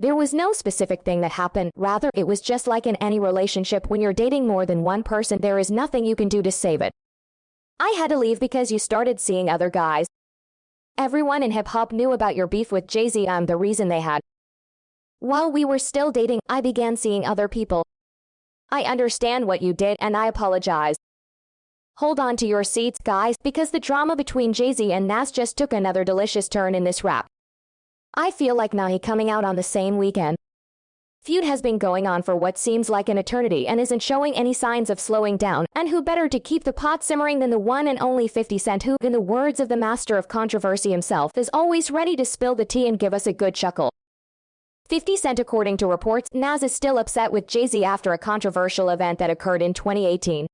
There was no specific thing that happened, rather, it was just like in any relationship when you're dating more than one person, there is nothing you can do to save it. I had to leave because you started seeing other guys. Everyone in hip-hop knew about your beef with Jay Z. I'm the reason they had. While we were still dating, I began seeing other people. I understand what you did and I apologize. Hold on to your seats, guys, because the drama between Jay Z and Nas just took another delicious turn in this rap. I feel like Nahi coming out on the same weekend. Feud has been going on for what seems like an eternity and isn't showing any signs of slowing down, and who better to keep the pot simmering than the one and only 50 Cent, who, in the words of the master of controversy himself, is always ready to spill the tea and give us a good chuckle. 50 Cent, according to reports, Nas is still upset with Jay Z after a controversial event that occurred in 2018.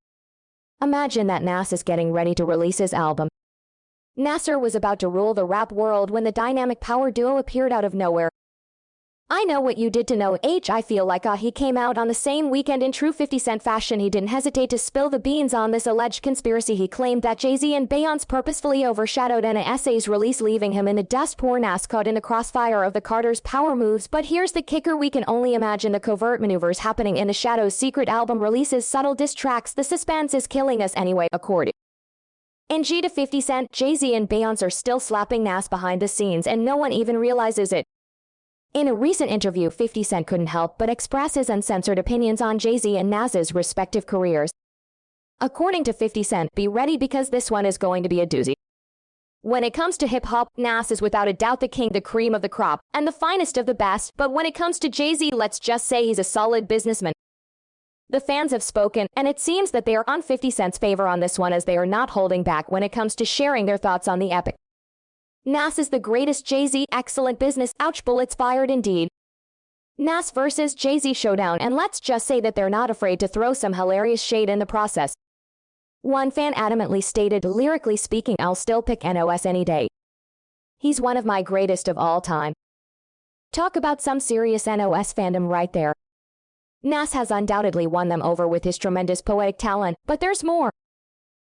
Imagine that Nas is getting ready to release his album. Nasser was about to rule the rap world when the dynamic power duo appeared out of nowhere. I know what you did to know I feel like he came out on the same weekend in true 50 Cent fashion. He didn't hesitate to spill the beans on this alleged conspiracy. He claimed that Jay Z and Beyoncé purposefully overshadowed NSA's release, leaving him in the dust. Poor Nas caught in the crossfire of the Carter's power moves, but here's the kicker: we can only imagine the covert maneuvers happening in the shadows. Secret album releases, subtle diss tracks, the suspense is killing us anyway, according to 50 Cent. Jay Z and Beyoncé are still slapping Nas behind the scenes and no one even realizes it. In a recent interview, 50 Cent couldn't help but express his uncensored opinions on Jay Z and Nas's respective careers. According to 50 Cent, be ready because this one is going to be a doozy. When it comes to hip-hop, Nas is without a doubt the king, the cream of the crop, and the finest of the best, but when it comes to Jay Z, let's just say he's a solid businessman. The fans have spoken, and it seems that they are on 50 Cent's favor on this one, as they are not holding back when it comes to sharing their thoughts on the epic. Nas is the greatest, Jay Z, excellent business, ouch, bullets fired indeed. Nas versus Jay Z showdown, and let's just say that they're not afraid to throw some hilarious shade in the process. One fan adamantly stated, lyrically speaking, I'll still pick Nos any day. He's one of my greatest of all time. Talk about some serious Nos fandom right there. Nas has undoubtedly won them over with his tremendous poetic talent, but there's more.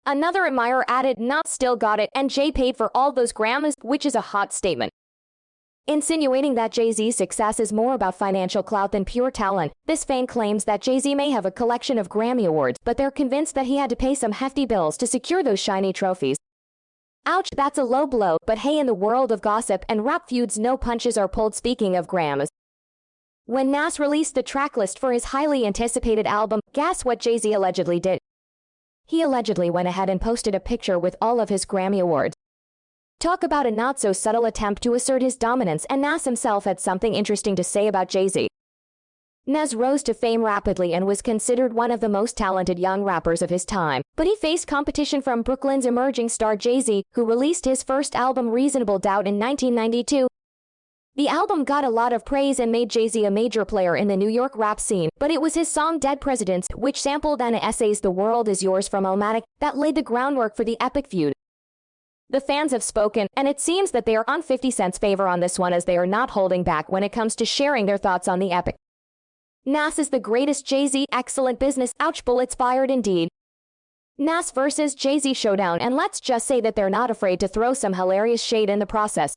Another admirer added, Nas still got it, and Jay paid for all those Grammys, which is a hot statement. Insinuating that Jay Z's success is more about financial clout than pure talent, this fan claims that Jay Z may have a collection of Grammy Awards, but they're convinced that he had to pay some hefty bills to secure those shiny trophies. Ouch, that's a low blow, but hey, in the world of gossip and rap feuds, no punches are pulled. Speaking of Grammys, when Nas released the tracklist for his highly anticipated album, guess what Jay Z allegedly did? He allegedly went ahead and posted a picture with all of his Grammy Awards. Talk about a not-so-subtle attempt to assert his dominance, and Nas himself had something interesting to say about Jay Z. Nas rose to fame rapidly and was considered one of the most talented young rappers of his time, but he faced competition from Brooklyn's emerging star Jay Z, who released his first album Reasonable Doubt in 1992. The album got a lot of praise and made Jay Z a major player in the New York rap scene, but it was his song Dead Presidents, which sampled NSA's The World Is Yours from Illmatic, that laid the groundwork for the epic feud. The fans have spoken, and it seems that they are on 50 Cent's favor on this one, as they are not holding back when it comes to sharing their thoughts on the epic. Nas is the greatest, Jay Z, excellent business, ouch, bullets fired indeed. Nas versus Jay Z showdown, and let's just say that they're not afraid to throw some hilarious shade in the process.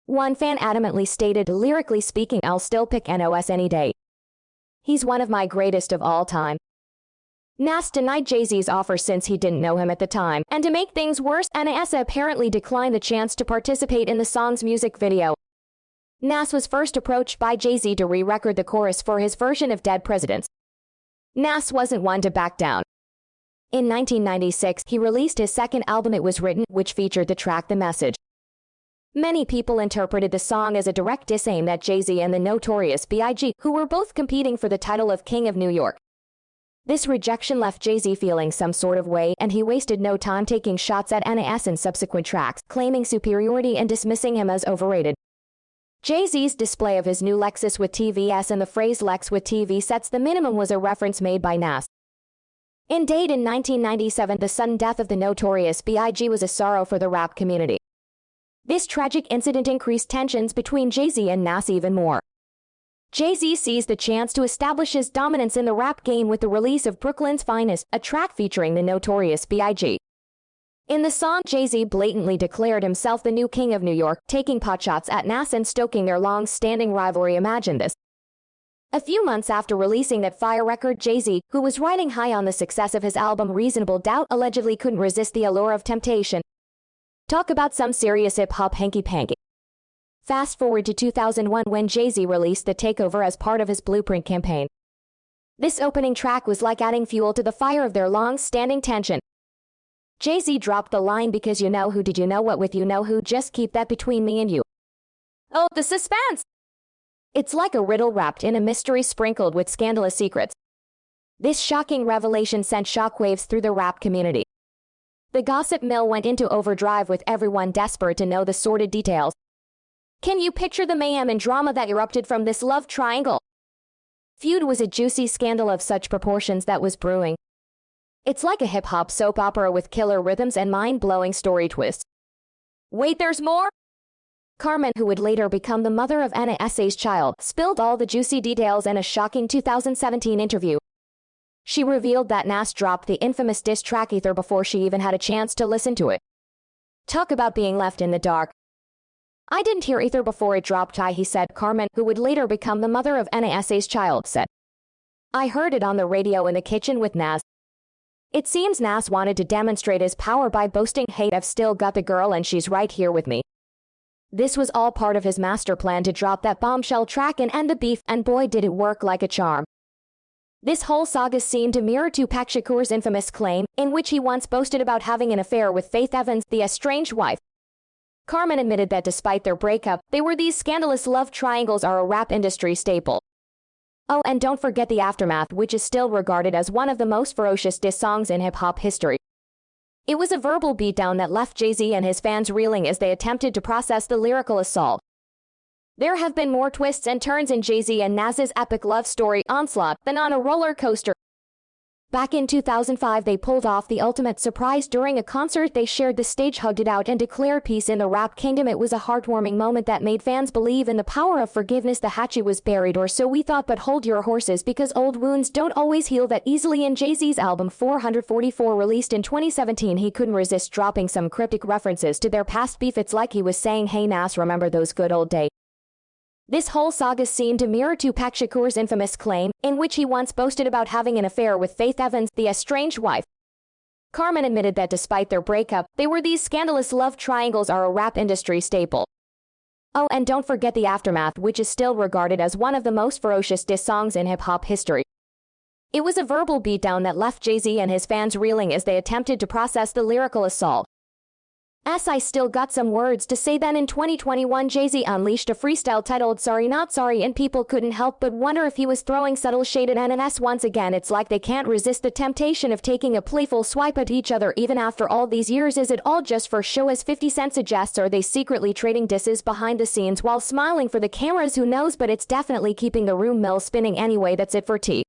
One fan adamantly stated, lyrically speaking, I'll still pick Nos any day. He's one of my greatest of all time. Nas denied Jay Z's offer since he didn't know him at the time, and to make things worse, Nas apparently declined the chance to participate in the song's music video. Nas was first approached by Jay Z to re-record the chorus for his version of Dead Presidents. Nas wasn't one to back down. In 1996, he released his second album It Was Written, which featured the track The Message. Many people interpreted the song as a direct diss aimed at Jay Z and the Notorious B.I.G., who were both competing for the title of King of New York. This rejection left Jay Z feeling some sort of way, and he wasted no time taking shots at Nas in subsequent tracks, claiming superiority and dismissing him as overrated. Jay Z's display of his new Lexus with TVS and the phrase Lex with TV sets the minimum was a reference made by Nas. In 1997, the sudden death of the Notorious B.I.G. was a sorrow for the rap community. This tragic incident increased tensions between Jay Z and Nas even more. Jay Z seized the chance to establish his dominance in the rap game with the release of Brooklyn's Finest, a track featuring the Notorious B.I.G. In the song, Jay Z blatantly declared himself the new king of New York, taking potshots at Nas and stoking their long-standing rivalry. Imagine this. A few months after releasing that fire record, Jay Z, who was riding high on the success of his album Reasonable Doubt, allegedly couldn't resist the allure of temptation. Talk about some serious hip-hop hanky-panky. Fast forward to 2001 when Jay Z released The Takeover as part of his Blueprint campaign. This opening track was like adding fuel to the fire of their long-standing tension. Jay Z dropped the line, because you know who, did you know what, with you know who, just keep that between me and you. Oh, the suspense! It's like a riddle wrapped in a mystery sprinkled with scandalous secrets. This shocking revelation sent shockwaves through the rap community. The gossip mill went into overdrive, with everyone desperate to know the sordid details. Can you picture the mayhem and drama that erupted from this love triangle? Feud was a juicy scandal of such proportions that was brewing. It's like a hip-hop soap opera with killer rhythms and mind-blowing story twists. Wait, there's more? Carmen, who would later become the mother of Nas's child, spilled all the juicy details in a shocking 2017 interview. She revealed that Nas dropped the infamous diss track Ether before she even had a chance to listen to it. Talk about being left in the dark. I didn't hear Ether before it dropped, he said. Carmen, who would later become the mother of Nas's child, said, I heard it on the radio in the kitchen with Nas. It seems Nas wanted to demonstrate his power by boasting, hey, I've still got the girl and she's right here with me. This was all part of his master plan to drop that bombshell track and end the beef, and boy did it work like a charm. This whole saga seemed to mirror Tupac Shakur's infamous claim, in which he once boasted about having an affair with Faith Evans, the estranged wife. Carmen admitted that despite their breakup, these scandalous love triangles are a rap industry staple. Oh, and don't forget the Aftermath, which is still regarded as one of the most ferocious diss songs in hip-hop history. It was a verbal beatdown that left Jay Z and his fans reeling as they attempted to process the lyrical assault. There have been more twists and turns in Jay Z and Nas's epic love story onslaught than on a roller coaster. Back in 2005, they pulled off the ultimate surprise during a concert. They shared the stage, hugged it out, and declared peace in the rap kingdom. It was a heartwarming moment that made fans believe in the power of forgiveness. The hatchet was buried, or so we thought, but hold your horses, because old wounds don't always heal that easily. In Jay Z's album 444, released in 2017, he couldn't resist dropping some cryptic references to their past beef. It's like he was saying, hey Nas, remember those good old days? This whole saga seemed to mirror Tupac Shakur's infamous claim, in which he once boasted about having an affair with Faith Evans, the estranged wife. Carmen admitted that despite their breakup, these scandalous love triangles are a rap industry staple. Oh, and don't forget the Aftermath, which is still regarded as one of the most ferocious diss songs in hip-hop history. It was a verbal beatdown that left Jay Z and his fans reeling as they attempted to process the lyrical assault. I still got some words to say. Then in 2021, Jay Z unleashed a freestyle titled Sorry Not Sorry, and people couldn't help but wonder if he was throwing subtle shade at Nas once again. It's like they can't resist the temptation of taking a playful swipe at each other even after all these years. Is it all just for show, as 50 Cent suggests? Are they secretly trading disses behind the scenes while smiling for the cameras? Who knows, but it's definitely keeping the room mill spinning. Anyway, that's it for T.